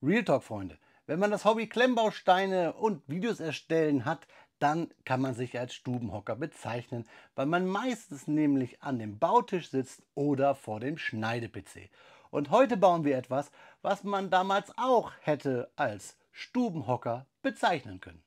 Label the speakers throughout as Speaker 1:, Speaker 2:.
Speaker 1: Real Talk, Freunde. Wenn man das Hobby Klemmbausteine und Videos erstellen hat, dann kann man sich als Stubenhocker bezeichnen, weil man meistens nämlich an dem Bautisch sitzt oder vor dem Schneide-PC. Und heute bauen wir etwas, was man damals auch hätte als Stubenhocker bezeichnen können.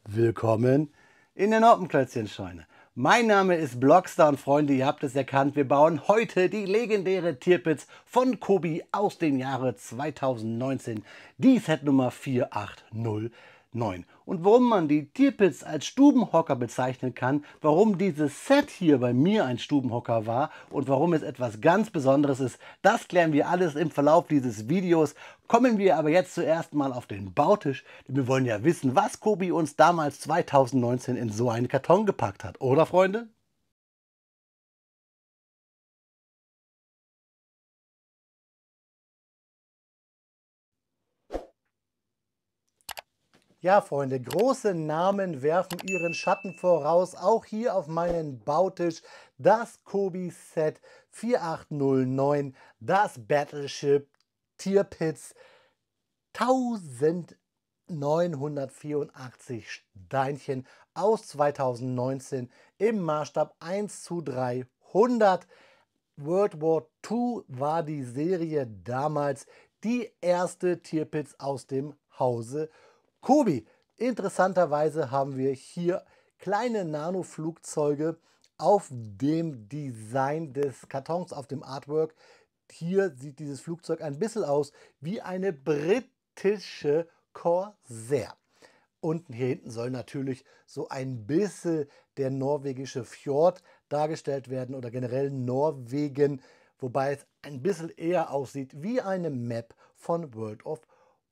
Speaker 1: Willkommen in der Noppenklötzchenscheune. Mein Name ist Blockstar und Freunde, ihr habt es erkannt, wir bauen heute die legendäre Tirpitz von Kobi aus dem Jahre 2019, die Set Nummer 4809. Und warum man die Tirpitz als Stubenhocker bezeichnen kann, warum dieses Set hier bei mir ein Stubenhocker war und warum es etwas ganz Besonderes ist, das klären wir alles im Verlauf dieses Videos. Kommen wir aber jetzt zuerst mal auf den Bautisch, denn wir wollen ja wissen, was Kobi uns damals 2019 in so einen Karton gepackt hat, oder Freunde? Ja, Freunde, große Namen werfen ihren Schatten voraus, auch hier auf meinen Bautisch. Das Kobi Set 4809, das Battleship Tirpitz 1984 Steinchen aus 2019 im Maßstab 1:300. World War II war die Serie damals die erste Tirpitz aus dem Hause Kobi. Interessanterweise haben wir hier kleine Nano-Flugzeuge auf dem Design des Kartons, auf dem Artwork. Hier sieht dieses Flugzeug ein bisschen aus wie eine britische Corsair. Und hier hinten soll natürlich so ein bisschen der norwegische Fjord dargestellt werden oder generell Norwegen, wobei es ein bisschen eher aussieht wie eine Map von World of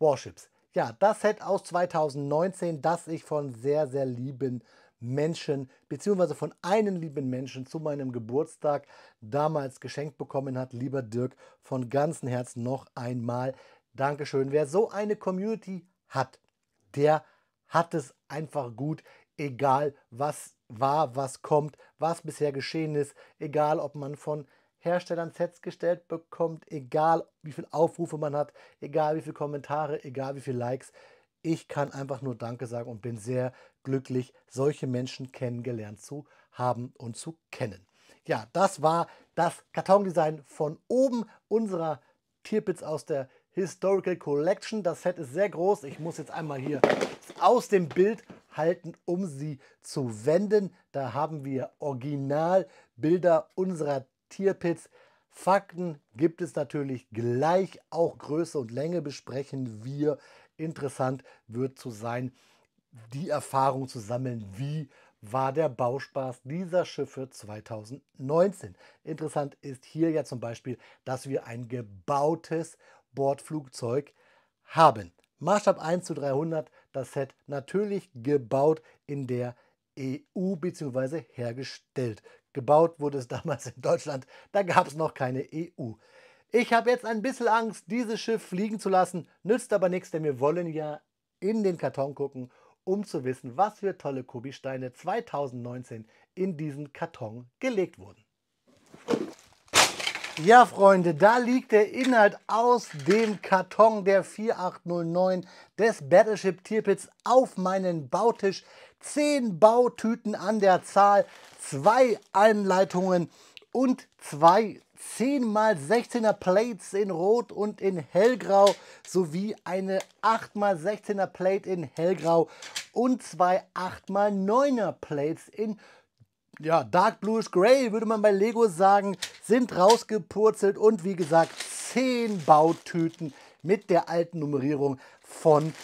Speaker 1: Warships. Ja, das Set aus 2019, das ich von sehr, sehr lieben Menschen, beziehungsweise von einem lieben Menschen zu meinem Geburtstag damals geschenkt bekommen hat. Lieber Dirk, von ganzem Herzen noch einmal Dankeschön. Wer so eine Community hat, der hat es einfach gut, egal was war, was kommt, was bisher geschehen ist, egal ob man von Herstellern Sets gestellt bekommt, egal wie viele Aufrufe man hat, egal wie viele Kommentare, egal wie viele Likes. Ich kann einfach nur Danke sagen und bin sehr glücklich, solche Menschen kennengelernt zu haben und zu kennen. Ja, das war das Kartondesign von oben unserer Tirpitz aus der Historical Collection. Das Set ist sehr groß. Ich muss jetzt einmal hier aus dem Bild halten, um sie zu wenden. Da haben wir Originalbilder unserer Tirpitz. Fakten gibt es natürlich gleich, auch Größe und Länge besprechen wir. Interessant wird zu sein, die Erfahrung zu sammeln, wie war der Bauspaß dieser Schiffe 2019. Interessant ist hier ja zum Beispiel, dass wir ein gebautes Bordflugzeug haben. Maßstab 1:300, das Set natürlich gebaut in der EU bzw. hergestellt. Gebaut wurde es damals in Deutschland, da gab es noch keine EU. Ich habe jetzt ein bisschen Angst, dieses Schiff fliegen zu lassen, nützt aber nichts, denn wir wollen ja in den Karton gucken, um zu wissen, was für tolle Kobi-Steine 2019 in diesen Karton gelegt wurden. Ja, Freunde, da liegt der Inhalt aus dem Karton der 4809 des Battleship Tirpitz auf meinen Bautisch. 10 Bautüten an der Zahl, 2 Anleitungen und 2 10x16er Plates in Rot und in Hellgrau sowie eine 8x16er Plate in Hellgrau und 2 8x9er Plates in Dark Bluish Gray, würde man bei Lego sagen, sind rausgepurzelt und wie gesagt 10 Bautüten mit der alten Nummerierung von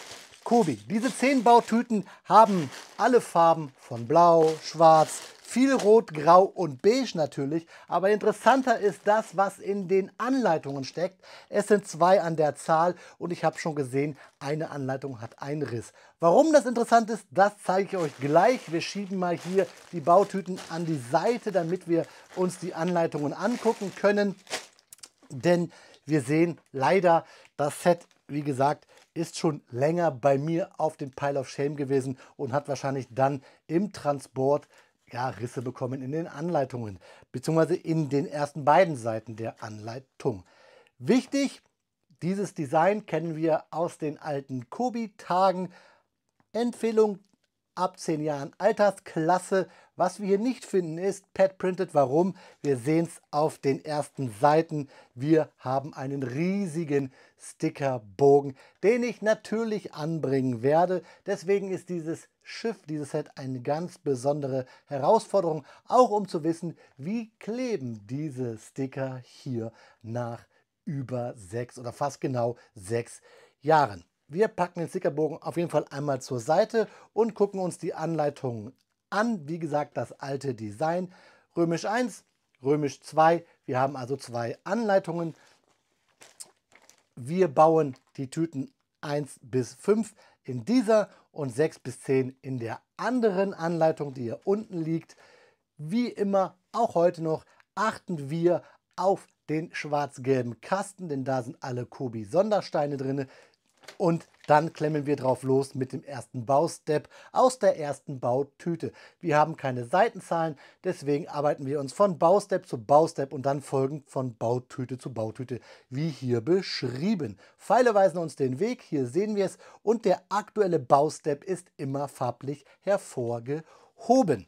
Speaker 1: Kobi. Diese 10 Bautüten haben alle Farben von Blau, Schwarz, viel Rot, Grau und Beige natürlich, aber interessanter ist das, was in den Anleitungen steckt. Es sind 2 an der Zahl und ich habe schon gesehen, eine Anleitung hat einen Riss. Warum das interessant ist, das zeige ich euch gleich. Wir schieben mal hier die Bautüten an die Seite, damit wir uns die Anleitungen angucken können. Denn wir sehen leider, das Set, wie gesagt, ist schon länger bei mir auf dem Pile of Shame gewesen und hat wahrscheinlich dann im Transport ja, Risse bekommen in den Anleitungen, beziehungsweise in den ersten beiden Seiten der Anleitung. Wichtig, dieses Design kennen wir aus den alten Kobi-Tagen. Empfehlung ab 10 Jahren Altersklasse. Was wir hier nicht finden ist Pad Printed. Warum? Wir sehen es auf den ersten Seiten. Wir haben einen riesigen Stickerbogen, den ich natürlich anbringen werde. Deswegen ist dieses Schiff, dieses Set eine ganz besondere Herausforderung, auch um zu wissen, wie kleben diese Sticker hier nach über 6 oder fast genau 6 Jahren. Wir packen den Stickerbogen auf jeden Fall einmal zur Seite und gucken uns die Anleitungen an. Wie gesagt, das alte Design. Römisch 1, Römisch 2. Wir haben also 2 Anleitungen. Wir bauen die Tüten 1 bis 5 in dieser und 6 bis 10 in der anderen Anleitung, die hier unten liegt. Wie immer, auch heute noch, achten wir auf den schwarz-gelben Kasten, denn da sind alle Kobi-Sondersteine drin. Und dann klemmen wir drauf los mit dem ersten Baustep aus der ersten Bautüte. Wir haben keine Seitenzahlen, deswegen arbeiten wir uns von Baustep zu Baustep und dann folgend von Bautüte zu Bautüte, wie hier beschrieben. Pfeile weisen uns den Weg, hier sehen wir es, und der aktuelle Baustep ist immer farblich hervorgehoben.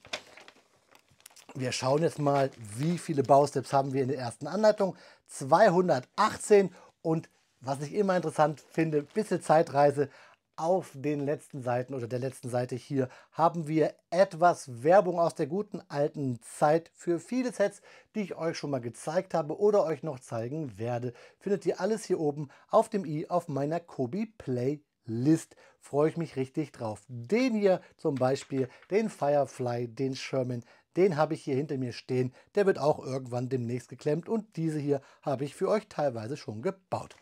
Speaker 1: Wir schauen jetzt mal, wie viele Bausteps haben wir in der ersten Anleitung. 218 und was ich immer interessant finde, ein bisschen Zeitreise, auf den letzten Seiten oder der letzten Seite hier haben wir etwas Werbung aus der guten alten Zeit für viele Sets, die ich euch schon mal gezeigt habe oder euch noch zeigen werde. Findet ihr alles hier oben auf dem i auf meiner Kobi Playlist. Freue ich mich richtig drauf. Den hier zum Beispiel, den Firefly, den Sherman, den habe ich hier hinter mir stehen. Der wird auch irgendwann demnächst geklemmt und diese hier habe ich für euch teilweise schon gebaut.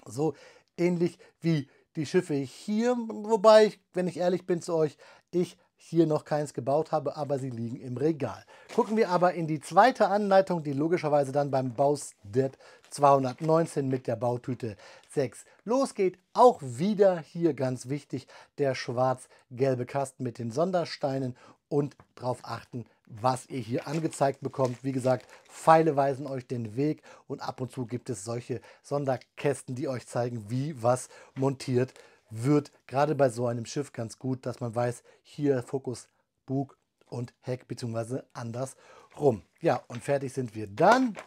Speaker 1: So ähnlich wie die Schiffe hier, wobei, wenn ich ehrlich bin zu euch, ich hier noch keins gebaut habe, aber sie liegen im Regal. Gucken wir aber in die zweite Anleitung, die logischerweise dann beim Baustep 219 mit der Bautüte 6 losgeht. Auch wieder hier ganz wichtig der schwarz-gelbe Kasten mit den Sondersteinen und darauf achten, was ihr hier angezeigt bekommt. Wie gesagt, Pfeile weisen euch den Weg und ab und zu gibt es solche Sonderkästen, die euch zeigen, wie was montiert wird. Gerade bei so einem Schiff ganz gut, dass man weiß, hier Fokus, Bug und Heck bzw. andersrum. Ja, und fertig sind wir dann.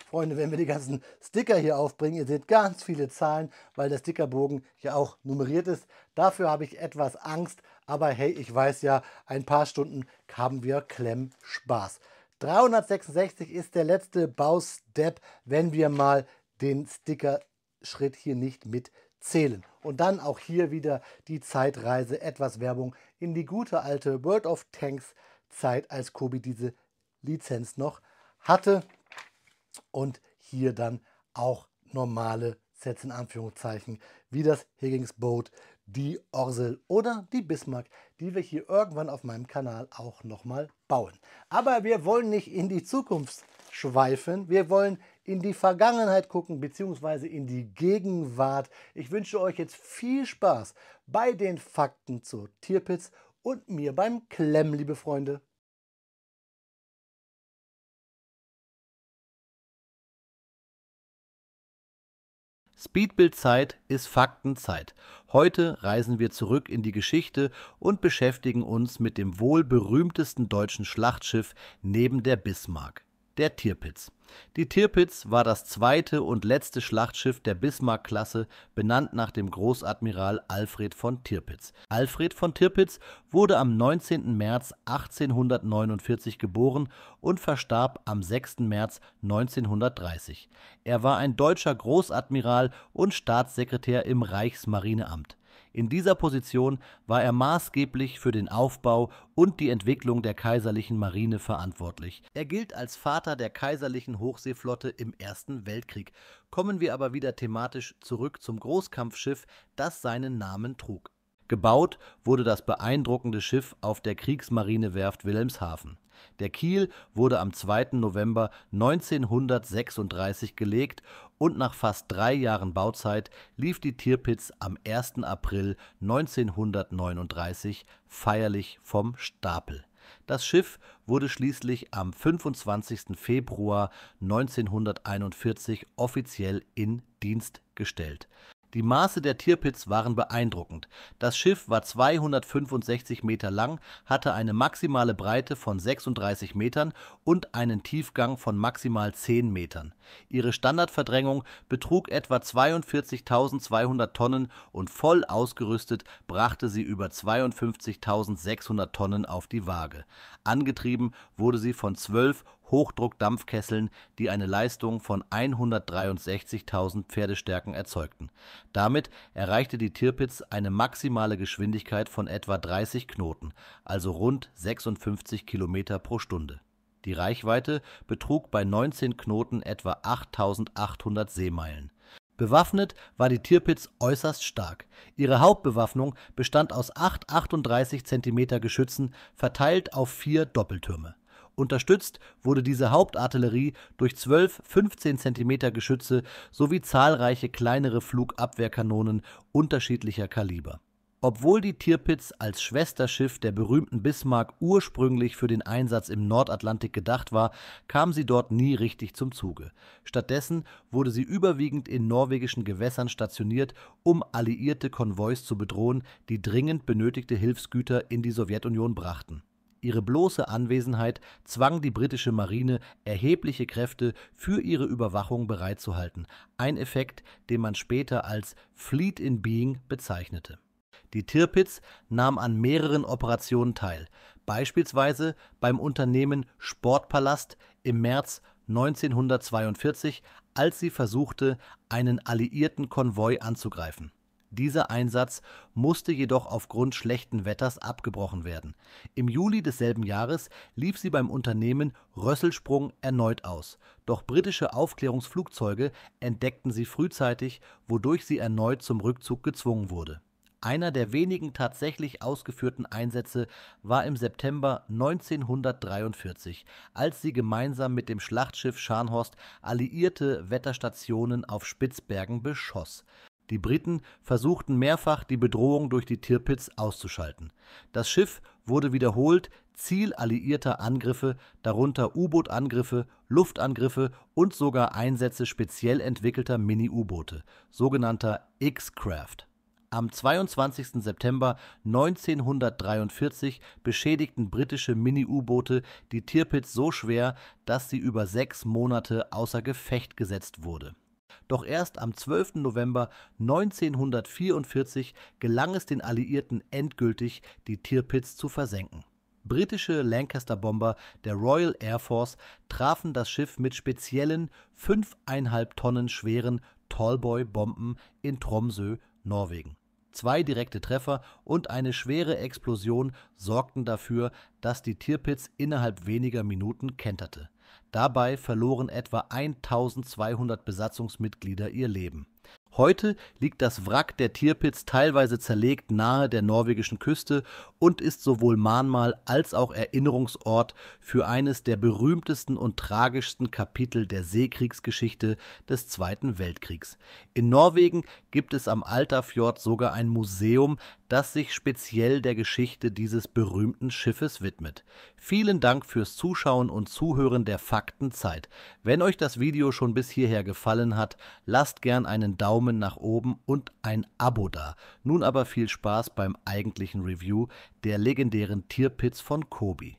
Speaker 1: Freunde, wenn wir die ganzen Sticker hier aufbringen, ihr seht ganz viele Zahlen, weil der Stickerbogen ja auch nummeriert ist. Dafür habe ich etwas Angst, aber hey, ich weiß ja, ein paar Stunden haben wir Klemmspaß. 366 ist der letzte Baustep, wenn wir mal den Stickerschritt hier nicht mitzählen. Und dann auch hier wieder die Zeitreise, etwas Werbung in die gute alte World of Tanks Zeit, als Kobi diese Lizenz noch hatte. Und hier dann auch normale Sets in Anführungszeichen, wie das Higgins Boat, die Orsel oder die Bismarck, die wir hier irgendwann auf meinem Kanal auch nochmal bauen. Aber wir wollen nicht in die Zukunft schweifen, wir wollen in die Vergangenheit gucken, beziehungsweise in die Gegenwart. Ich wünsche euch jetzt viel Spaß bei den Fakten zur Tirpitz und mir beim Klemmen, liebe Freunde.
Speaker 2: Speedbild-Zeit ist Faktenzeit. Heute reisen wir zurück in die Geschichte und beschäftigen uns mit dem wohl berühmtesten deutschen Schlachtschiff neben der Bismarck, der Tirpitz. Die Tirpitz war das zweite und letzte Schlachtschiff der Bismarck-Klasse, benannt nach dem Großadmiral Alfred von Tirpitz. Alfred von Tirpitz wurde am 19. März 1849 geboren und verstarb am 6. März 1930. Er war ein deutscher Großadmiral und Staatssekretär im Reichsmarineamt. In dieser Position war er maßgeblich für den Aufbau und die Entwicklung der kaiserlichen Marine verantwortlich. Er gilt als Vater der kaiserlichen Hochseeflotte im Ersten Weltkrieg. Kommen wir aber wieder thematisch zurück zum Großkampfschiff, das seinen Namen trug. Gebaut wurde das beeindruckende Schiff auf der Kriegsmarinewerft Wilhelmshaven. Der Kiel wurde am 2. November 1936 gelegt und nach fast 3 Jahren Bauzeit lief die Tirpitz am 1. April 1939 feierlich vom Stapel. Das Schiff wurde schließlich am 25. Februar 1941 offiziell in Dienst gestellt. Die Maße der Tirpitz waren beeindruckend. Das Schiff war 265 Meter lang, hatte eine maximale Breite von 36 Metern und einen Tiefgang von maximal 10 Metern. Ihre Standardverdrängung betrug etwa 42.200 Tonnen und voll ausgerüstet brachte sie über 52.600 Tonnen auf die Waage. Angetrieben wurde sie von 12 Hochdruckdampfkesseln, die eine Leistung von 163.000 Pferdestärken erzeugten. Damit erreichte die Tirpitz eine maximale Geschwindigkeit von etwa 30 Knoten, also rund 56 Kilometer pro Stunde. Die Reichweite betrug bei 19 Knoten etwa 8.800 Seemeilen. Bewaffnet war die Tirpitz äußerst stark. Ihre Hauptbewaffnung bestand aus 8 38 cm Geschützen, verteilt auf 4 Doppeltürme. Unterstützt wurde diese Hauptartillerie durch 12 15 cm Geschütze sowie zahlreiche kleinere Flugabwehrkanonen unterschiedlicher Kaliber. Obwohl die Tirpitz als Schwesterschiff der berühmten Bismarck ursprünglich für den Einsatz im Nordatlantik gedacht war, kam sie dort nie richtig zum Zuge. Stattdessen wurde sie überwiegend in norwegischen Gewässern stationiert, um alliierte Konvois zu bedrohen, die dringend benötigte Hilfsgüter in die Sowjetunion brachten. Ihre bloße Anwesenheit zwang die britische Marine, erhebliche Kräfte für ihre Überwachung bereitzuhalten, ein Effekt, den man später als Fleet in Being bezeichnete. Die Tirpitz nahm an mehreren Operationen teil, beispielsweise beim Unternehmen Sportpalast im März 1942, als sie versuchte, einen alliierten Konvoi anzugreifen. Dieser Einsatz musste jedoch aufgrund schlechten Wetters abgebrochen werden. Im Juli desselben Jahres lief sie beim Unternehmen Rösselsprung erneut aus. Doch britische Aufklärungsflugzeuge entdeckten sie frühzeitig, wodurch sie erneut zum Rückzug gezwungen wurde. Einer der wenigen tatsächlich ausgeführten Einsätze war im September 1943, als sie gemeinsam mit dem Schlachtschiff Scharnhorst alliierte Wetterstationen auf Spitzbergen beschoss. Die Briten versuchten mehrfach, die Bedrohung durch die Tirpitz auszuschalten. Das Schiff wurde wiederholt Ziel alliierter Angriffe, darunter U-Boot-Angriffe, Luftangriffe und sogar Einsätze speziell entwickelter Mini-U-Boote, sogenannter X-Craft. Am 22. September 1943 beschädigten britische Mini-U-Boote die Tirpitz so schwer, dass sie über 6 Monate außer Gefecht gesetzt wurde. Doch erst am 12. November 1944 gelang es den Alliierten endgültig, die Tirpitz zu versenken. Britische Lancaster-Bomber der Royal Air Force trafen das Schiff mit speziellen 5,5 Tonnen schweren Tallboy-Bomben in Tromsø, Norwegen. 2 direkte Treffer und eine schwere Explosion sorgten dafür, dass die Tirpitz innerhalb weniger Minuten kenterte. Dabei verloren etwa 1200 Besatzungsmitglieder ihr Leben. Heute liegt das Wrack der Tirpitz teilweise zerlegt nahe der norwegischen Küste und ist sowohl Mahnmal als auch Erinnerungsort für eines der berühmtesten und tragischsten Kapitel der Seekriegsgeschichte des Zweiten Weltkriegs. In Norwegen gibt es am Altafjord sogar ein Museum, das sich speziell der Geschichte dieses berühmten Schiffes widmet. Vielen Dank fürs Zuschauen und Zuhören der Faktenzeit. Wenn euch das Video schon bis hierher gefallen hat, lasst gern einen Daumen nach oben und ein Abo da. Nun aber viel Spaß beim eigentlichen Review der legendären Tirpitz von Kobi.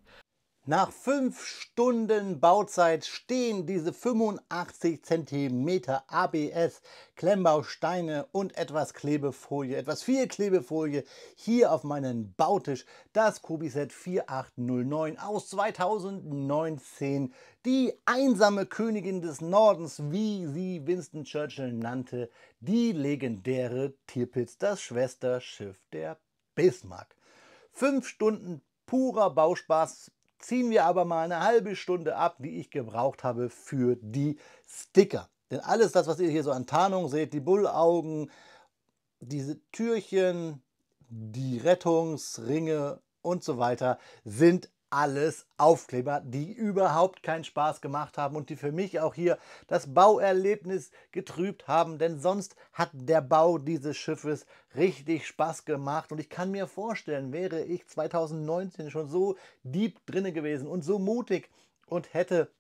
Speaker 1: Nach 5 Stunden Bauzeit stehen diese 85 cm ABS, Klemmbausteine und etwas Klebefolie, etwas viel Klebefolie hier auf meinem Bautisch. Das Kobi-Set 4809 aus 2019. Die einsame Königin des Nordens, wie sie Winston Churchill nannte. Die legendäre Tirpitz, das Schwesterschiff der Bismarck. 5 Stunden purer Bauspaß. Ziehen wir aber mal eine halbe Stunde ab, die ich gebraucht habe für die Sticker. Denn alles das, was ihr hier so an Tarnung seht, die Bullaugen, diese Türchen, die Rettungsringe und so weiter, sind alles Aufkleber, die überhaupt keinen Spaß gemacht haben und die für mich auch hier das Bauerlebnis getrübt haben, denn sonst hat der Bau dieses Schiffes richtig Spaß gemacht und ich kann mir vorstellen, wäre ich 2019 schon so deep drinne gewesen und so mutig und hätte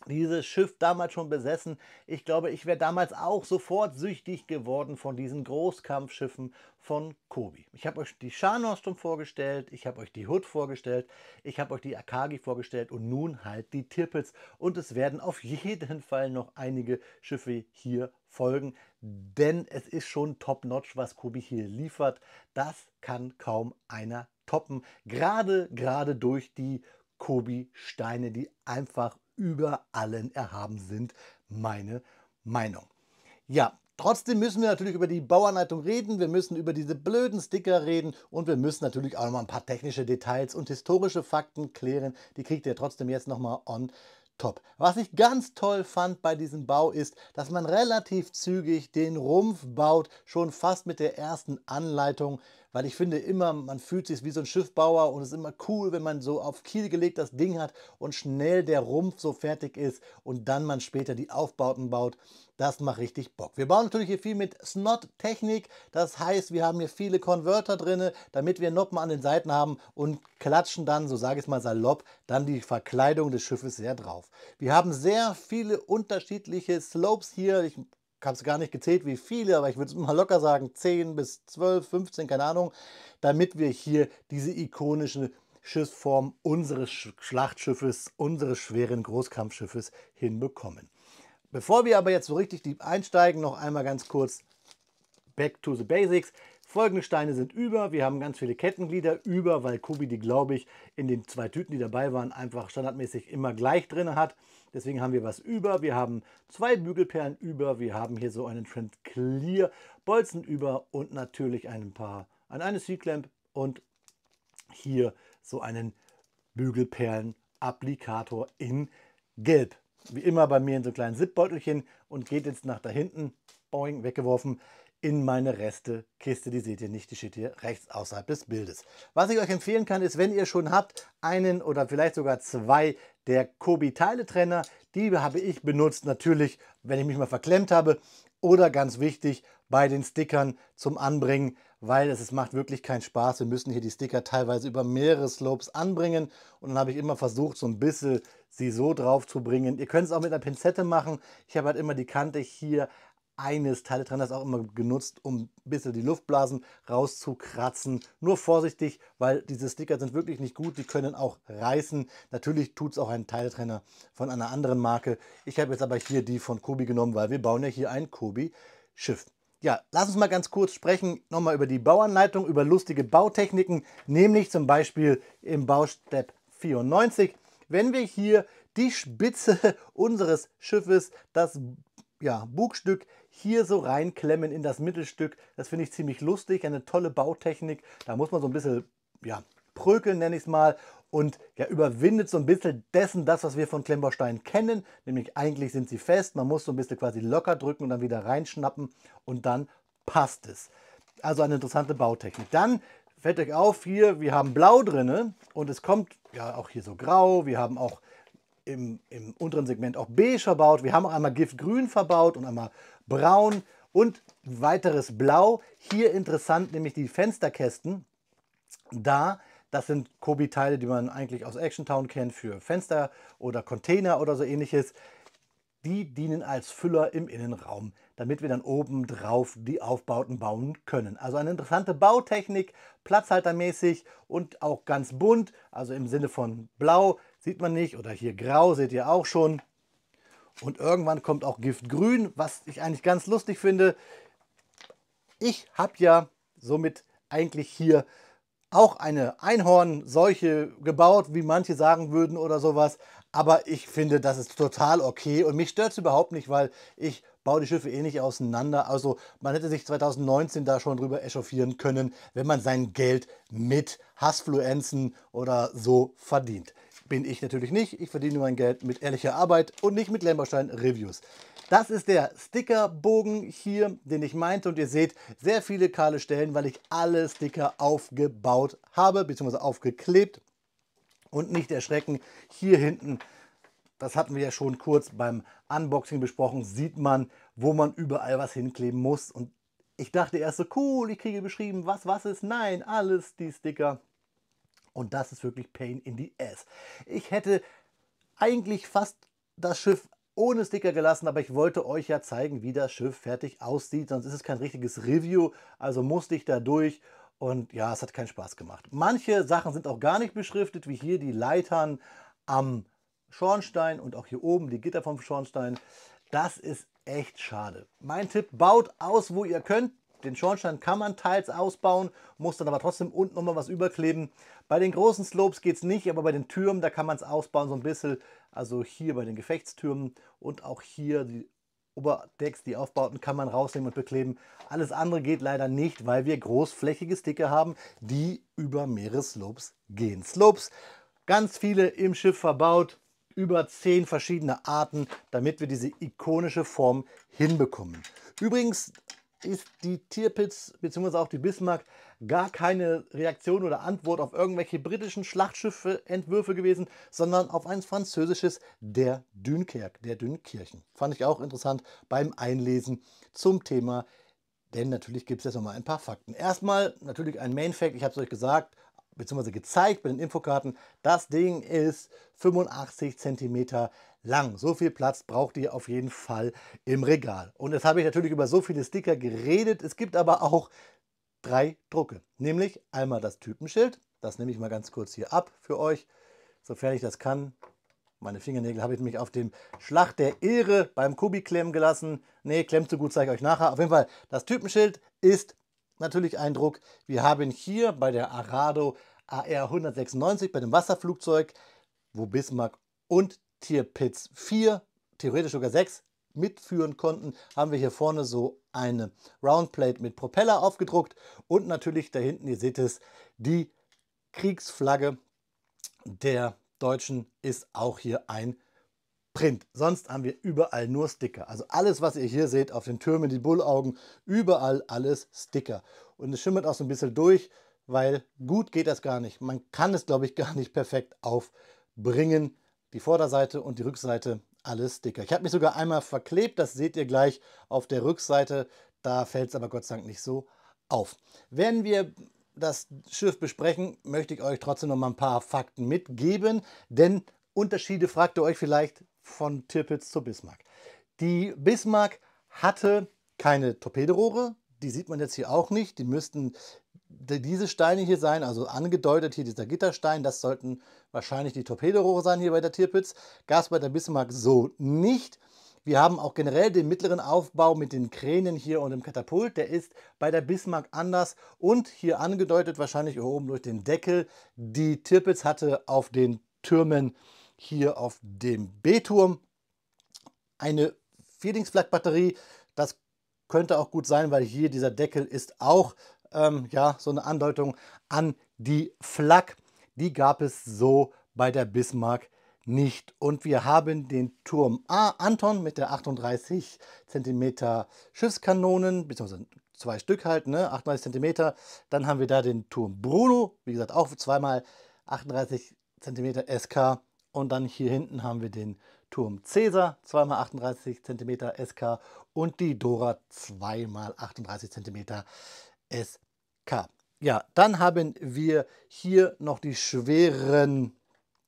Speaker 1: dieses Schiff damals schon besessen. Ich glaube, ich wäre damals auch sofort süchtig geworden von diesen Großkampfschiffen von Kobi. Ich habe euch die Shah Nostrum vorgestellt, ich habe euch die Hood vorgestellt, ich habe euch die Akagi vorgestellt und nun halt die Tirpitz. Und es werden auf jeden Fall noch einige Schiffe hier folgen, denn es ist schon top-notch, was Kobi hier liefert. Das kann kaum einer toppen, gerade durch die Kobi-Steine, die einfach über allen erhaben sind, meine Meinung. Ja, trotzdem müssen wir natürlich über die Bauanleitung reden, wir müssen über diese blöden Sticker reden und wir müssen natürlich auch noch mal ein paar technische Details und historische Fakten klären. Die kriegt ihr trotzdem jetzt noch mal on top. Was ich ganz toll fand bei diesem Bau ist, dass man relativ zügig den Rumpf baut, schon fast mit der ersten Anleitung, weil ich finde immer, man fühlt sich wie so ein Schiffbauer und es ist immer cool, wenn man so auf Kiel gelegt das Ding hat und schnell der Rumpf so fertig ist und dann man später die Aufbauten baut. Das macht richtig Bock. Wir bauen natürlich hier viel mit Snot-Technik, das heißt, wir haben hier viele Konverter drin, damit wir Noppen an den Seiten haben und klatschen dann, so sage ich es mal salopp, dann die Verkleidung des Schiffes sehr drauf. Wir haben sehr viele unterschiedliche Slopes hier. Ich habe es gar nicht gezählt, wie viele, aber ich würde es mal locker sagen, 10 bis 12, 15, keine Ahnung, damit wir hier diese ikonische Schiffsform unseres Schlachtschiffes, unseres schweren Großkampfschiffes hinbekommen. Bevor wir aber jetzt so richtig deep einsteigen, noch einmal ganz kurz back to the basics. Folgende Steine sind über. Wir haben ganz viele Kettenglieder über, weil Kobi die, glaube ich, in den 2 Tüten, die dabei waren, einfach standardmäßig immer gleich drin hat. Deswegen haben wir was über. Wir haben 2 Bügelperlen über. Wir haben hier so einen Trend Clear Bolzen über und natürlich eine C-Clamp und hier so einen Bügelperlen-Applikator in Gelb. Wie immer bei mir in so einem kleinen Zipbeutelchen und geht jetzt nach da hinten, boing, weggeworfen, in meine Restekiste. Die seht ihr nicht, die steht hier rechts außerhalb des Bildes. Was ich euch empfehlen kann, ist, wenn ihr schon habt, einen oder vielleicht sogar 2 der Kobi-Teiletrenner. Die habe ich benutzt, natürlich, wenn ich mich mal verklemmt habe. Oder ganz wichtig, bei den Stickern zum Anbringen, weil es macht wirklich keinen Spaß. Wir müssen hier die Sticker teilweise über mehrere Slopes anbringen. Und dann habe ich immer versucht, so ein bisschen sie so drauf zu bringen. Ihr könnt es auch mit einer Pinzette machen. Ich habe halt immer die Kante hier eines Teiletrenners auch immer genutzt, um ein bisschen die Luftblasen rauszukratzen. Nur vorsichtig, weil diese Sticker sind wirklich nicht gut. Die können auch reißen. Natürlich tut es auch ein Teiletrenner von einer anderen Marke. Ich habe jetzt aber hier die von Kobi genommen, weil wir bauen ja hier ein Kobi-Schiff. Ja, lass uns mal ganz kurz sprechen, nochmal über die Bauanleitung, über lustige Bautechniken, nämlich zum Beispiel im Baustep 94. Wenn wir hier die Spitze unseres Schiffes, das Bugstück, hier so reinklemmen in das Mittelstück, das finde ich ziemlich lustig, eine tolle Bautechnik. Da muss man so ein bisschen prökeln, nenne ich es mal, und überwindet so ein bisschen dessen, das, was wir von Klemmbausteinen kennen, nämlich eigentlich sind sie fest, man muss so ein bisschen quasi locker drücken und dann wieder reinschnappen und dann passt es. Also eine interessante Bautechnik. Dann fällt euch auf, hier, wir haben Blau drin und es kommt ja auch hier so Grau, wir haben auch im unteren Segment auch Beige verbaut, wir haben auch einmal Giftgrün verbaut und einmal Braun und weiteres Blau. Hier interessant, nämlich die Fensterkästen, das sind Kobi-Teile, die man eigentlich aus Actiontown kennt für Fenster oder Container oder so ähnliches. Die dienen als Füller im Innenraum, damit wir dann oben drauf die Aufbauten bauen können. Also eine interessante Bautechnik, platzhaltermäßig und auch ganz bunt, also im Sinne von Blau sieht man nicht oder hier Grau seht ihr auch schon. Und irgendwann kommt auch Giftgrün, was ich eigentlich ganz lustig finde. Ich habe ja somit eigentlich hier auch eine Einhornseuche gebaut, wie manche sagen würden oder sowas. Aber ich finde, das ist total okay und mich stört es überhaupt nicht, weil ich baue die Schiffe eh nicht auseinander. Also man hätte sich 2019 da schon drüber echauffieren können, wenn man sein Geld mit Hassfluenzen oder so verdient. Bin ich natürlich nicht. Ich verdiene mein Geld mit ehrlicher Arbeit und nicht mit Klemmbaustein-Reviews. Das ist der Stickerbogen hier, den ich meinte und ihr seht sehr viele kahle Stellen, weil ich alle Sticker aufgebaut habe bzw. aufgeklebt. Und nicht erschrecken, hier hinten, das hatten wir ja schon kurz beim Unboxing besprochen, sieht man, wo man überall was hinkleben muss. Und ich dachte erst so, cool, ich kriege beschrieben, was ist. Nein, alles die Sticker. Und das ist wirklich Pain in the Ass. Ich hätte eigentlich fast das Schiff ohne Sticker gelassen, aber ich wollte euch ja zeigen, wie das Schiff fertig aussieht. Sonst ist es kein richtiges Review, also musste ich da durch. Und ja, es hat keinen Spaß gemacht. Manche Sachen sind auch gar nicht beschriftet, wie hier die Leitern am Schornstein und auch hier oben die Gitter vom Schornstein. Das ist echt schade. Mein Tipp, baut aus, wo ihr könnt. Den Schornstein kann man teils ausbauen, muss dann aber trotzdem unten nochmal was überkleben. Bei den großen Slopes geht es nicht, aber bei den Türmen, da kann man es ausbauen so ein bisschen. Also hier bei den Gefechtstürmen und auch hier die Oberdecks, die Aufbauten, kann man rausnehmen und bekleben. Alles andere geht leider nicht, weil wir großflächige Sticker haben, die über mehrere Slopes gehen. Slopes, ganz viele im Schiff verbaut, über 10 verschiedene Arten, damit wir diese ikonische Form hinbekommen. Übrigens ist die Tirpitz bzw. auch die Bismarck gar keine Reaktion oder Antwort auf irgendwelche britischen Schlachtschiffe-Entwürfe gewesen, sondern auf ein französisches, der Dunkirk, der Dünkirchen. Fand ich auch interessant beim Einlesen zum Thema, denn natürlich gibt es jetzt nochmal ein paar Fakten. Erstmal natürlich ein Main-Fact, ich habe es euch gesagt, bzw. gezeigt bei den Infokarten, das Ding ist 85 cm lang. So viel Platz braucht ihr auf jeden Fall im Regal. Und jetzt habe ich natürlich über so viele Sticker geredet. Es gibt aber auch 3 Drucke. Nämlich einmal das Typenschild. Das nehme ich mal ganz kurz hier ab für euch, sofern ich das kann. Meine Fingernägel habe ich nämlich auf dem Schlacht der Ehre beim Kubi klemmen gelassen. Ne, klemmt so gut, zeige ich euch nachher. Auf jeden Fall, das Typenschild ist natürlich ein Druck. Wir haben hier bei der Arado AR 196, bei dem Wasserflugzeug, wo Bismarck und Tirpitz 4, theoretisch sogar 6, mitführen konnten, haben wir hier vorne so eine Roundplate mit Propeller aufgedruckt und natürlich da hinten, ihr seht es, die Kriegsflagge der Deutschen ist auch hier ein Print. Sonst haben wir überall nur Sticker. Also alles, was ihr hier seht auf den Türmen, die Bullaugen, überall alles Sticker. Und es schimmert auch so ein bisschen durch, weil gut geht das gar nicht. Man kann es, glaube ich, gar nicht perfekt aufbringen. Die Vorderseite und die Rückseite, alles Sticker. Ich habe mich sogar einmal verklebt, das seht ihr gleich auf der Rückseite. Da fällt es aber Gott sei Dank nicht so auf. Wenn wir das Schiff besprechen, möchte ich euch trotzdem noch mal ein paar Fakten mitgeben, denn Unterschiede fragt ihr euch vielleicht von Tirpitz zur Bismarck. Die Bismarck hatte keine Torpedorohre, die sieht man jetzt hier auch nicht. Die müssten diese Steine hier sein, also angedeutet hier dieser Gitterstein, das sollten wahrscheinlich die Torpedorohre sein hier bei der Tirpitz. Gab es bei der Bismarck so nicht. Wir haben auch generell den mittleren Aufbau mit den Kränen hier und dem Katapult. Der ist bei der Bismarck anders und hier angedeutet wahrscheinlich hier oben durch den Deckel. Die Tirpitz hatte auf den Türmen hier auf dem B-Turm eine Vierdingsflak-Batterie. Das könnte auch gut sein, weil hier dieser Deckel ist auch ja, so eine Andeutung an die Flak. Die gab es so bei der Bismarck nicht. Und wir haben den Turm A Anton mit der 38 cm Schiffskanonen, beziehungsweise 2 Stück halt, ne, 38 cm. Dann haben wir da den Turm Bruno, wie gesagt auch zweimal 38 cm SK. Und dann hier hinten haben wir den Turm Cäsar, 2x38 cm SK und die Dora 2x38 cm SK. Ja, dann haben wir hier noch die schweren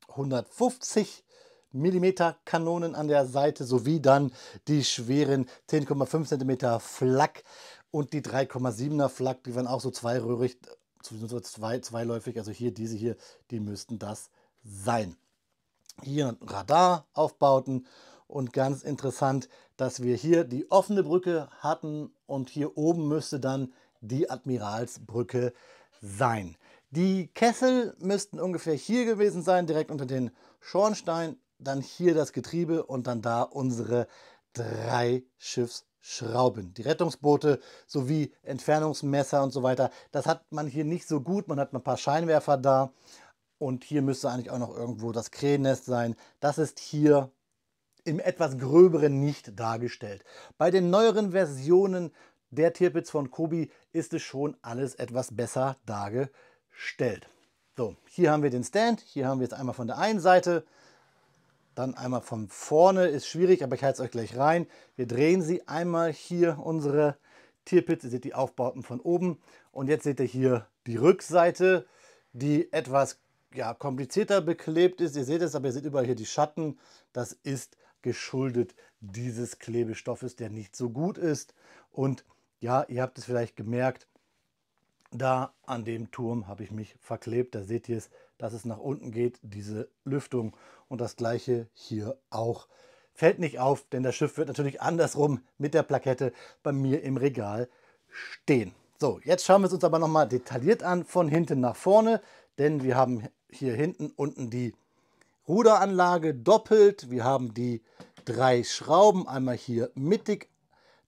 Speaker 1: 150 mm Kanonen an der Seite sowie dann die schweren 10,5 cm Flak und die 3,7er Flak, die waren auch so zweiröhrig, so zweiläufig, also hier diese hier, die müssten das sein. Hier Radaraufbauten und ganz interessant, dass wir hier die offene Brücke hatten und hier oben müsste dann die Admiralsbrücke sein. Die Kessel müssten ungefähr hier gewesen sein, direkt unter den Schornstein, dann hier das Getriebe und dann da unsere 3 Schiffsschrauben. Die Rettungsboote sowie Entfernungsmesser und so weiter, das hat man hier nicht so gut, man hat ein paar Scheinwerfer da. Und hier müsste eigentlich auch noch irgendwo das Krähennest sein. Das ist hier im etwas gröberen nicht dargestellt. Bei den neueren Versionen der Tirpitz von Kubi ist es schon alles etwas besser dargestellt. So, hier haben wir den Stand. Hier haben wir jetzt einmal von der einen Seite, dann einmal von vorne. Ist schwierig, aber ich halte es euch gleich rein. Wir drehen sie einmal hier, unsere Tierpits. Ihr seht die Aufbauten von oben. Und jetzt seht ihr hier die Rückseite, die etwas komplizierter beklebt ist. Ihr seht es, aber ihr seht überall hier die Schatten. Das ist geschuldet dieses Klebestoffes, der nicht so gut ist. Und ja, ihr habt es vielleicht gemerkt, da an dem Turm habe ich mich verklebt. Da seht ihr es, dass es nach unten geht, diese Lüftung. Und das gleiche hier auch. Fällt nicht auf, denn das Schiff wird natürlich andersrum mit der Plakette bei mir im Regal stehen. So, jetzt schauen wir es uns aber nochmal detailliert an, von hinten nach vorne. Denn wir haben hier hinten unten die Ruderanlage doppelt. Wir haben die 3 Schrauben, einmal hier mittig,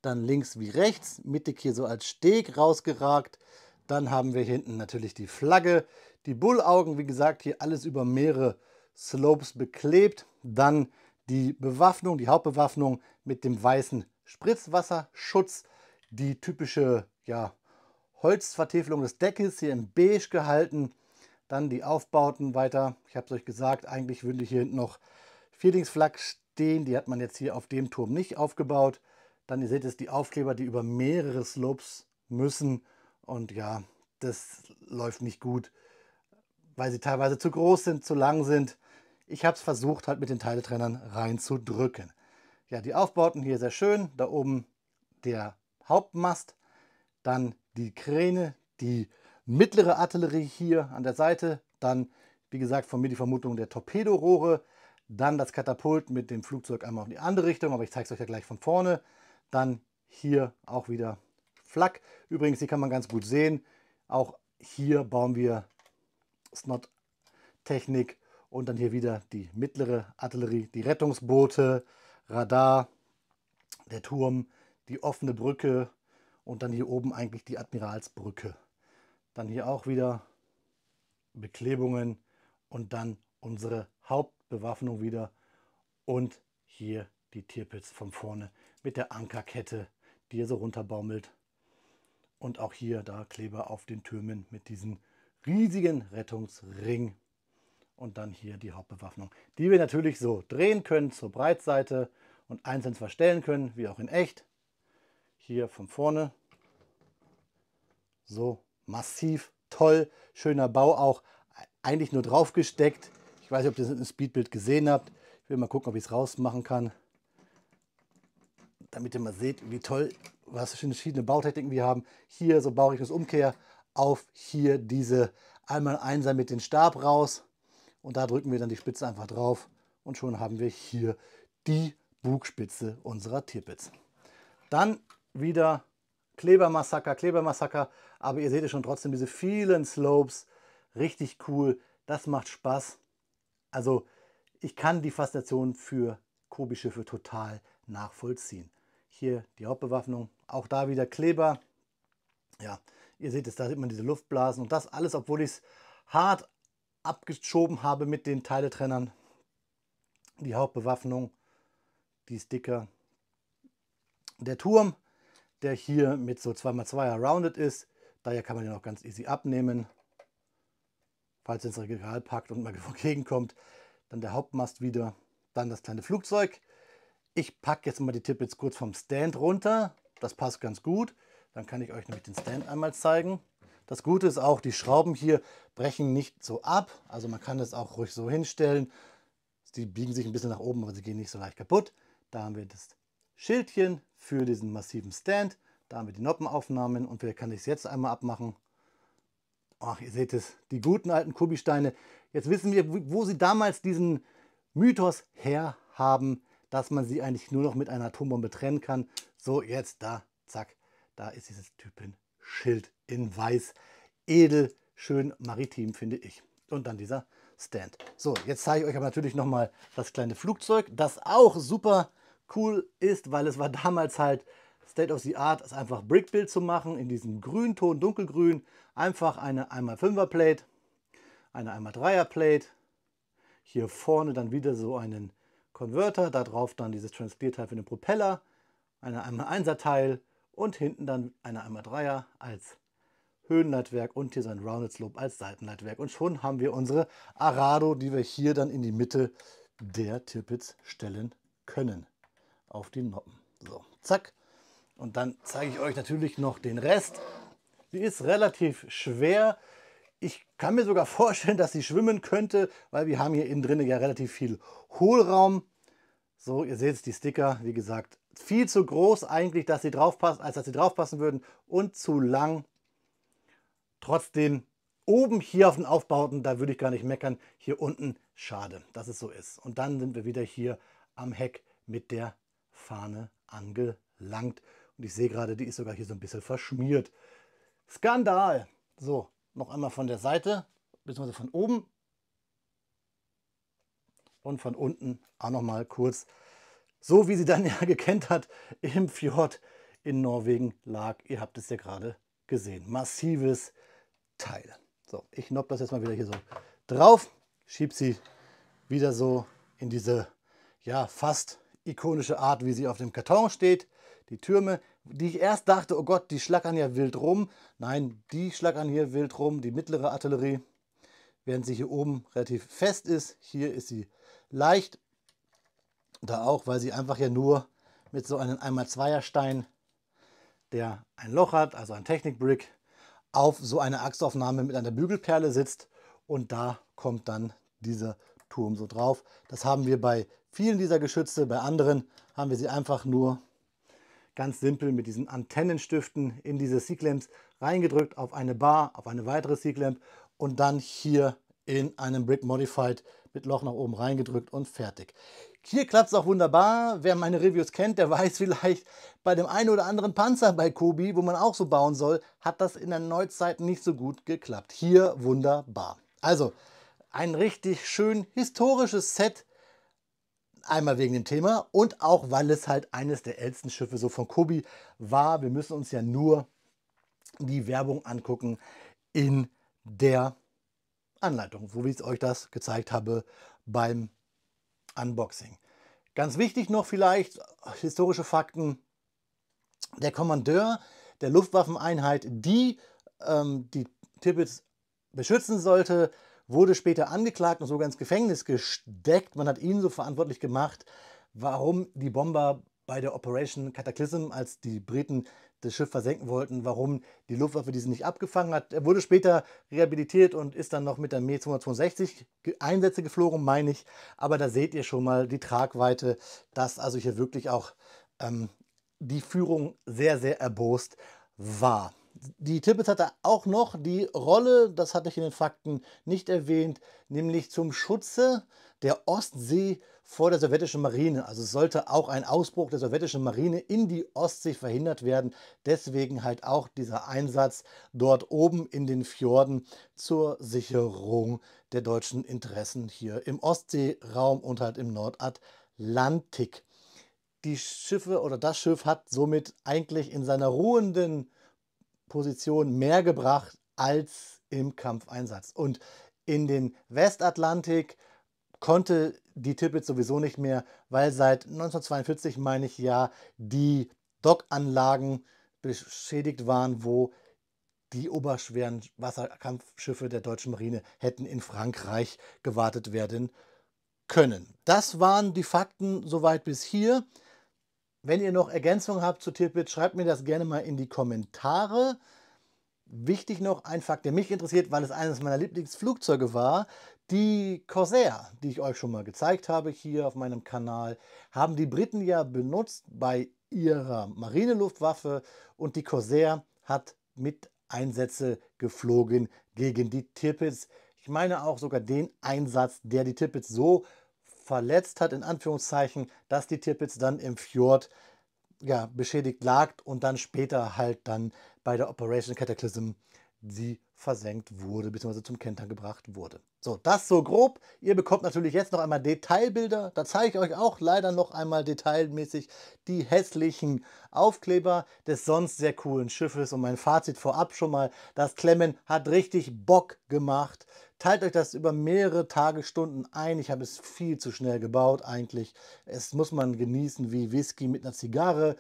Speaker 1: dann links wie rechts, mittig hier so als Steg rausgeragt. Dann haben wir hinten natürlich die Flagge, die Bullaugen, wie gesagt, hier alles über mehrere Slopes beklebt. Dann die Bewaffnung, die Hauptbewaffnung mit dem weißen Spritzwasserschutz, die typische Holzvertäfelung des Deckes hier in beige gehalten. Dann die Aufbauten weiter. Ich habe es euch gesagt, eigentlich würde hier hinten noch Vierlingsflak stehen. Die hat man jetzt hier auf dem Turm nicht aufgebaut. Dann, ihr seht es, die Aufkleber, die über mehrere Slopes müssen. Und ja, das läuft nicht gut, weil sie teilweise zu groß sind, zu lang sind. Ich habe es versucht, halt mit den Teiletrennern reinzudrücken. Ja, die Aufbauten hier sehr schön. Da oben der Hauptmast, dann die Kräne, die mittlere Artillerie hier an der Seite. Dann, wie gesagt, von mir die Vermutung der Torpedorohre. Dann das Katapult mit dem Flugzeug einmal in die andere Richtung, aber ich zeige es euch ja gleich von vorne. Dann hier auch wieder Flak. Übrigens, hier kann man ganz gut sehen, auch hier bauen wir Snot-Technik und dann hier wieder die mittlere Artillerie, die Rettungsboote, Radar, der Turm, die offene Brücke und dann hier oben eigentlich die Admiralsbrücke. Dann hier auch wieder Beklebungen und dann unsere Hauptbewaffnung wieder und hier die Tierpits von vorne mit der Ankerkette, die hier so runterbaumelt. Und auch hier da Kleber auf den Türmen mit diesem riesigen Rettungsring. Und dann hier die Hauptbewaffnung, die wir natürlich so drehen können zur Breitseite und einzeln verstellen können, wie auch in echt. Hier von vorne. So massiv, toll, schöner Bau auch. Eigentlich nur drauf gesteckt. Ich weiß nicht, ob ihr das im Speedbild gesehen habt. Ich will mal gucken, ob ich es rausmachen kann. Damit ihr mal seht, wie toll, was für verschiedene Bautechniken wir haben. Hier so Baurichtungsumkehr auf hier diese 1x1er mit dem Stab raus. Und da drücken wir dann die Spitze einfach drauf. Und schon haben wir hier die Bugspitze unserer Tierpits. Dann wieder Klebermassaker. Aber ihr seht es schon trotzdem, diese vielen Slopes. Richtig cool. Das macht Spaß. Also ich kann die Faszination für Kobi-Schiffe total nachvollziehen. Hier die Hauptbewaffnung, auch da wieder Kleber. Ja, ihr seht es, da sieht man diese Luftblasen und das alles, obwohl ich es hart abgeschoben habe mit den Teiletrennern. Die Hauptbewaffnung, die Sticker. Der Turm, der hier mit so 2x2er rounded ist, daher kann man den auch ganz easy abnehmen. Falls ihr ins Regal packt und mal entgegenkommt. Dann der Hauptmast wieder, dann das kleine Flugzeug. Ich packe jetzt mal die Tierpits kurz vom Stand runter. Das passt ganz gut. Dann kann ich euch nämlich den Stand einmal zeigen. Das Gute ist auch, die Schrauben hier brechen nicht so ab. Also man kann das auch ruhig so hinstellen. Die biegen sich ein bisschen nach oben, aber sie gehen nicht so leicht kaputt. Da haben wir das Schildchen für diesen massiven Stand. Da haben wir die Noppenaufnahmen und wer kann ich es jetzt einmal abmachen? Ach, ihr seht es, die guten alten Kubi-Steine. Jetzt wissen wir, wo sie damals diesen Mythos her haben, dass man sie eigentlich nur noch mit einer Atombombe trennen kann. So, jetzt da, zack, da ist dieses Typenschild in weiß. Edel, schön maritim, finde ich. Und dann dieser Stand. So, jetzt zeige ich euch aber natürlich nochmal das kleine Flugzeug, das auch super cool ist, weil es war damals halt State of the Art, es einfach Brickbuild zu machen, in diesem Grünton, dunkelgrün. Einfach eine 1x5er Plate, eine 1x3er Plate. Hier vorne dann wieder so einen Konverter, da drauf dann dieses Transclear-Teil für den Propeller, eine 1x1er Teil und hinten dann eine 1x3er als Höhenleitwerk und hier sein Rounded Slope als Seitenleitwerk. Und schon haben wir unsere Arado, die wir hier dann in die Mitte der Tirpitz stellen können. Auf die Noppen. So, zack. Und dann zeige ich euch natürlich noch den Rest. Sie ist relativ schwer. Ich kann mir sogar vorstellen, dass sie schwimmen könnte, weil wir haben hier innen drin ja relativ viel Hohlraum. So, ihr seht die Sticker, wie gesagt, viel zu groß eigentlich, dass sie draufpassen, als dass sie draufpassen würden und zu lang. Trotzdem oben hier auf den Aufbauten, da würde ich gar nicht meckern. Hier unten, schade, dass es so ist. Und dann sind wir wieder hier am Heck mit der Fahne angelangt. Und ich sehe gerade, die ist sogar hier so ein bisschen verschmiert. Skandal! So, noch einmal von der Seite, beziehungsweise von oben. Und von unten auch noch mal kurz. So wie sie dann ja gekentert im Fjord in Norwegen lag. Ihr habt es ja gerade gesehen. Massives Teil. So, ich nopp das jetzt mal wieder hier so drauf. Schieb sie wieder so in diese ja fast ikonische Art, wie sie auf dem Karton steht. Die Türme, die ich erst dachte, oh Gott, die schlackern ja wild rum. Nein, die schlackern hier wild rum, die mittlere Artillerie. Während sie hier oben relativ fest ist. Hier ist sie leicht. Da auch, weil sie einfach ja nur mit so einem 1x2er Stein, der ein Loch hat, also ein Technik-Brick, auf so eine Achsaufnahme mit einer Bügelperle sitzt. Und da kommt dann dieser Turm so drauf. Das haben wir bei vielen dieser Geschütze. Bei anderen haben wir sie einfach nur ganz simpel mit diesen Antennenstiften in diese Sea-Clamps reingedrückt auf eine Bar, auf eine weitere Sea-Clamp und dann hier in einem Brick Modified mit Loch nach oben reingedrückt und fertig. Hier klappt es auch wunderbar. Wer meine Reviews kennt, der weiß vielleicht, bei dem einen oder anderen Panzer bei Kobi, wo man auch so bauen soll, hat das in der Neuzeit nicht so gut geklappt. Hier wunderbar. Also ein richtig schön historisches Set. Einmal wegen dem Thema und auch, weil es halt eines der ältesten Schiffe so von Kobi war. Wir müssen uns ja nur die Werbung angucken in der Anleitung, so wie ich euch das gezeigt habe beim Unboxing. Ganz wichtig noch vielleicht, historische Fakten. Der Kommandeur der Luftwaffeneinheit, die die Tirpitz beschützen sollte, wurde später angeklagt und sogar ins Gefängnis gesteckt. Man hat ihn so verantwortlich gemacht, warum die Bomber bei der Operation Cataclysm, als die Briten das Schiff versenken wollten, warum die Luftwaffe diese nicht abgefangen hat. Er wurde später rehabilitiert und ist dann noch mit der Me 262 Einsätze geflogen, meine ich. Aber da seht ihr schon mal die Tragweite, dass also hier wirklich auch die Führung sehr, sehr erbost war. Die Tirpitz hatte auch noch die Rolle, das hatte ich in den Fakten nicht erwähnt, nämlich zum Schutze der Ostsee vor der sowjetischen Marine. Also es sollte auch ein Ausbruch der sowjetischen Marine in die Ostsee verhindert werden. Deswegen halt auch dieser Einsatz dort oben in den Fjorden zur Sicherung der deutschen Interessen hier im Ostseeraum und halt im Nordatlantik. Die Schiffe oder das Schiff hat somit eigentlich in seiner ruhenden Position mehr gebracht als im Kampfeinsatz. Und in den Westatlantik konnte die Tirpitz sowieso nicht mehr, weil seit 1942, meine ich ja, die Dockanlagen beschädigt waren, wo die oberschweren Wasserkampfschiffe der deutschen Marine hätten in Frankreich gewartet werden können. Das waren die Fakten soweit bis hier. Wenn ihr noch Ergänzungen habt zu Tirpitz, schreibt mir das gerne mal in die Kommentare. Wichtig noch ein Fakt, der mich interessiert, weil es eines meiner Lieblingsflugzeuge war. Die Corsair, die ich euch schon mal gezeigt habe hier auf meinem Kanal, haben die Briten ja benutzt bei ihrer Marineluftwaffe und die Corsair hat mit Einsätze geflogen gegen die Tirpitz. Ich meine auch sogar den Einsatz, der die Tirpitz so verletzt hat, in Anführungszeichen, dass die Tirpitz dann im Fjord ja, beschädigt lag und dann später halt dann bei der Operation Cataclysm sie versenkt wurde, bzw. zum Kentern gebracht wurde. So, das so grob. Ihr bekommt natürlich jetzt noch einmal Detailbilder. Da zeige ich euch auch leider noch einmal detailmäßig die hässlichen Aufkleber des sonst sehr coolen Schiffes. Und mein Fazit vorab schon mal, das Klemmen hat richtig Bock gemacht. Teilt euch das über mehrere Tage, Stunden ein. Ich habe es viel zu schnell gebaut eigentlich. Es muss man genießen wie Whisky mit einer Zigarre.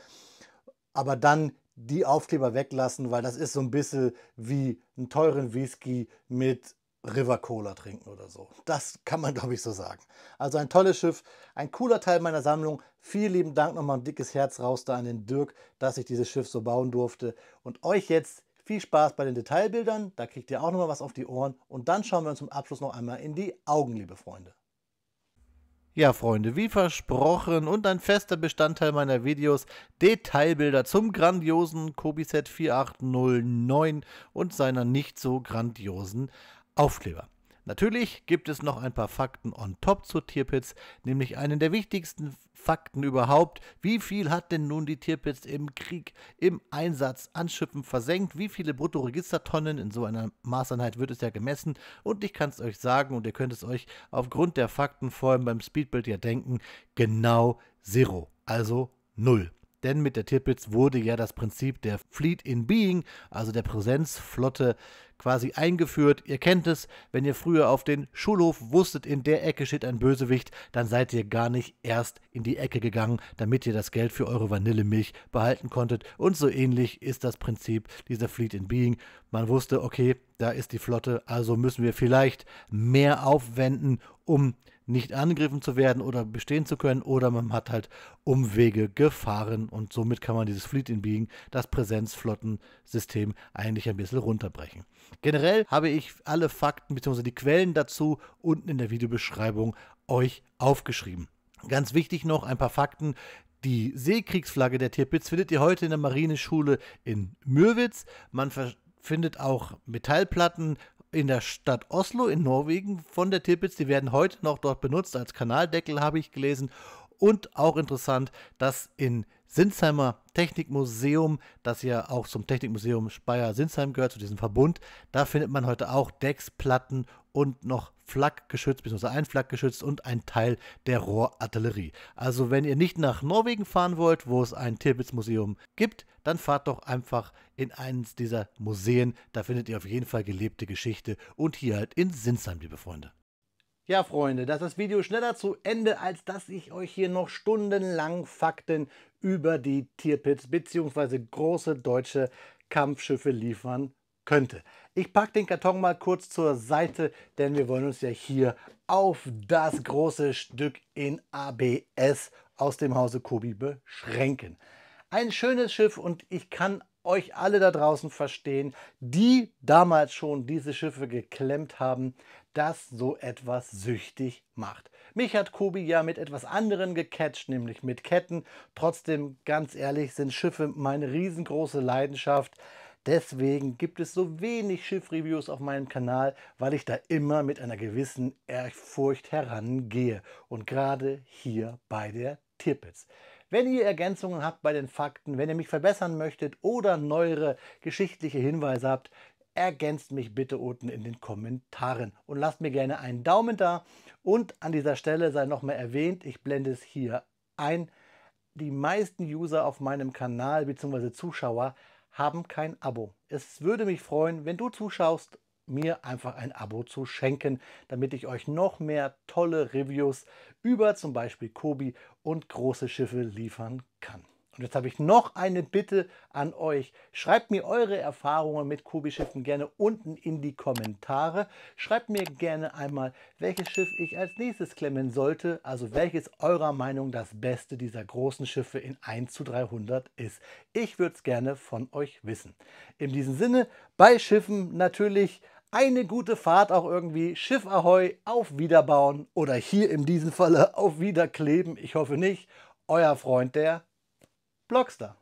Speaker 1: Aber dann die Aufkleber weglassen, weil das ist so ein bisschen wie einen teuren Whisky mit River Cola trinken oder so. Das kann man, glaube ich, so sagen. Also ein tolles Schiff, ein cooler Teil meiner Sammlung. Vielen lieben Dank, nochmal ein dickes Herz raus da an den Dirk, dass ich dieses Schiff so bauen durfte. Und euch jetzt viel Spaß bei den Detailbildern, da kriegt ihr auch nochmal was auf die Ohren. Und dann schauen wir uns zum Abschluss noch einmal in die Augen, liebe Freunde.
Speaker 2: Ja, Freunde, wie versprochen und ein fester Bestandteil meiner Videos, Detailbilder zum grandiosen Kobi-Set 4809 und seiner nicht so grandiosen Aufkleber. Natürlich gibt es noch ein paar Fakten on top zu Tirpitz, nämlich einen der wichtigsten Fakten überhaupt. Wie viel hat denn nun die Tirpitz im Krieg, im Einsatz an Schiffen versenkt? Wie viele Bruttoregistertonnen in so einer Maßeinheit wird es ja gemessen? Und ich kann es euch sagen, und ihr könnt es euch aufgrund der Fakten vor allem beim Speedbild ja denken, genau 0, also 0. Denn mit der Tirpitz wurde ja das Prinzip der Fleet in Being, also der Präsenzflotte, quasi eingeführt. Ihr kennt es, wenn ihr früher auf den Schulhof wusstet, in der Ecke steht ein Bösewicht, dann seid ihr gar nicht erst in die Ecke gegangen, damit ihr das Geld für eure Vanillemilch behalten konntet. Und so ähnlich ist das Prinzip dieser Fleet in Being. Man wusste, okay, da ist die Flotte, also müssen wir vielleicht mehr aufwenden, um nicht angegriffen zu werden oder bestehen zu können, oder man hat halt Umwege gefahren und somit kann man dieses Fleet in Being, das Präsenzflottensystem, eigentlich ein bisschen runterbrechen. Generell habe ich alle Fakten bzw. die Quellen dazu unten in der Videobeschreibung euch aufgeschrieben. Ganz wichtig noch ein paar Fakten. Die Seekriegsflagge der Tirpitz findet ihr heute in der Marineschule in Mürwitz. Man findet auch Metallplatten in der Stadt Oslo in Norwegen von der Tirpitz. Die werden heute noch dort benutzt als Kanaldeckel, habe ich gelesen. Und auch interessant, dass in Sinsheimer Technikmuseum, das ja auch zum Technikmuseum Speyer-Sinsheim gehört, zu diesem Verbund, da findet man heute auch Decksplatten und noch Flakgeschütz, bzw. ein Flakgeschütz und ein Teil der Rohrartillerie. Also wenn ihr nicht nach Norwegen fahren wollt, wo es ein Tirpitz-Museum gibt, dann fahrt doch einfach in eines dieser Museen. Da findet ihr auf jeden Fall gelebte Geschichte und hier halt in Sinsheim, liebe Freunde.
Speaker 1: Ja, Freunde, das ist das Video schneller zu Ende, als dass ich euch hier noch stundenlang Fakten über die Tirpitz bzw. große deutsche Kampfschiffe liefern könnte. Ich packe den Karton mal kurz zur Seite, denn wir wollen uns ja hier auf das große Stück in ABS aus dem Hause Kobi beschränken. Ein schönes Schiff und ich kann euch alle da draußen verstehen, die damals schon diese Schiffe geklemmt haben, dass so etwas süchtig macht. Mich hat Kobi ja mit etwas anderem gecatcht, nämlich mit Ketten. Trotzdem, ganz ehrlich, sind Schiffe meine riesengroße Leidenschaft. Deswegen gibt es so wenig Schiffreviews auf meinem Kanal, weil ich da immer mit einer gewissen Ehrfurcht herangehe. Und gerade hier bei der Tirpitz. Wenn ihr Ergänzungen habt bei den Fakten, wenn ihr mich verbessern möchtet oder neuere geschichtliche Hinweise habt, ergänzt mich bitte unten in den Kommentaren und lasst mir gerne einen Daumen da. Und an dieser Stelle sei nochmal erwähnt, ich blende es hier ein, die meisten User auf meinem Kanal bzw. Zuschauer haben kein Abo. Es würde mich freuen, wenn du zuschaust, mir einfach ein Abo zu schenken, damit ich euch noch mehr tolle Reviews über zum Beispiel Kobi und große Schiffe liefern kann. Und jetzt habe ich noch eine Bitte an euch. Schreibt mir eure Erfahrungen mit Kobi-Schiffen gerne unten in die Kommentare. Schreibt mir gerne einmal, welches Schiff ich als nächstes klemmen sollte. Also welches eurer Meinung das beste dieser großen Schiffe in 1:300 ist. Ich würde es gerne von euch wissen. In diesem Sinne, bei Schiffen natürlich eine gute Fahrt auch irgendwie. Schiff Ahoi, auf Wiederbauen oder hier in diesem Falle auf Wiederkleben. Ich hoffe nicht. Euer Freund, der Blockstar.